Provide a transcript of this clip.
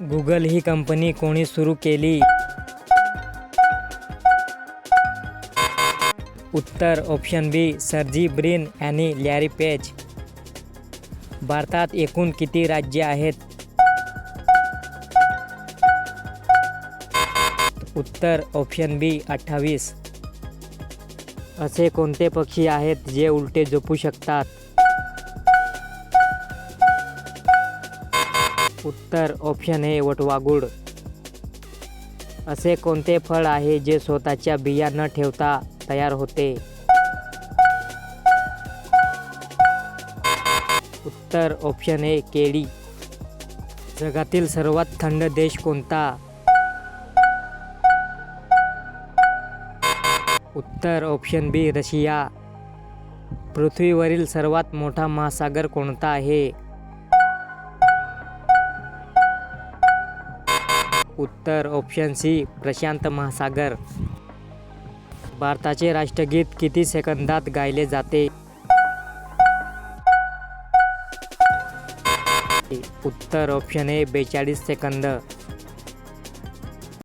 Google ही company कोणी सुरू केली? उत्तर ऑप्शन बी सर्जी ब्रिन आणि लॅरी पेज. भारतात एकूण किती राज्ये आहेत? उत्तर ऑप्शन बी 28. असे कोणते पक्षी आहेत जे उलटे झोपू शकतात? उत्तर ऑप्शन ए वटवाघूळ. असे कोणते फळ आहे जे स्वतःच्या बिया न ठेवता तयार होते? उत्तर ऑप्शन ए केळी. जगातील सर्वात थंड देश कोणता? उत्तर ऑप्शन बी रशिया. पृथ्वीवरील सर्वात मोठा महासागर कोणता आहे? उत्तर ऑप्शन सी प्रशांत महासागर. भारताचे राष्ट्रगीत किती सेकंदात गायले जाते? उत्तर ऑप्शन ए 42 सेकंद.